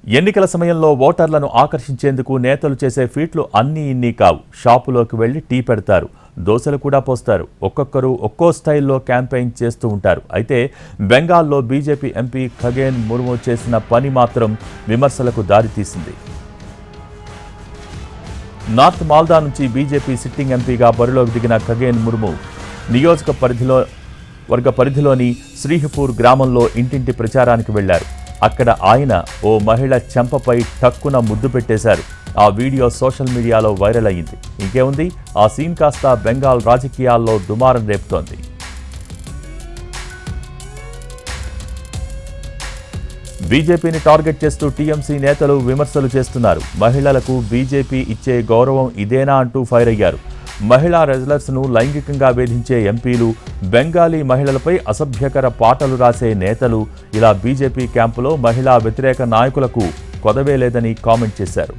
ఎన్నికల సమయంలో ఓటర్లను ఆకర్షించేందుకు నేతలు చేసే ఫీట్లు అన్నీ ఇన్ని కావు. షాపులోకి వెళ్లి టీ పెడతారు, దోశలు కూడా పోస్తారు. ఒక్కొక్కరు ఒక్కో స్టైల్లో క్యాంపెయిన్ చేస్తూ ఉంటారు. అయితే బెంగాల్లో బీజేపీ ఎంపీ ఖగేన్ ముర్ము చేసిన పని మాత్రం విమర్శలకు దారితీసింది. నార్త్ మాల్దా నుంచి బీజేపీ సిట్టింగ్ ఎంపీగా బరిలోకి దిగిన ఖగేన్ ముర్ము నియోజకవర్గ పరిధిలోని శ్రీహపూర్ గ్రామంలో ఇంటింటి ప్రచారానికి వెళ్లారు. అక్కడ ఆయన ఓ మహిళ చెంపపై టక్కున ముద్దు పెట్టేశారు. ఆ వీడియో సోషల్ మీడియాలో వైరల్ అయ్యింది. ఇంకేముంది, ఆ సీన్ కాస్త బెంగాల్ రాజకీయాల్లో దుమారం రేపుతోంది. బీజేపీని టార్గెట్ చేస్తూ టీఎంసీ నేతలు విమర్శలు చేస్తున్నారు. మహిళలకు బీజేపీ ఇచ్చే గౌరవం ఇదేనా అంటూ ఫైర్ అయ్యారు. మహిళా రెజ్లర్స్ను లైంగికంగా వేధించే ఎంపీలు, బెంగాలీ మహిళలపై అసభ్యకర పాటలు రాసే నేతలు, ఇలా బీజేపీ క్యాంపులో మహిళా వ్యతిరేక నాయకులకు కొదవే లేదని కామెంట్ చేశారు.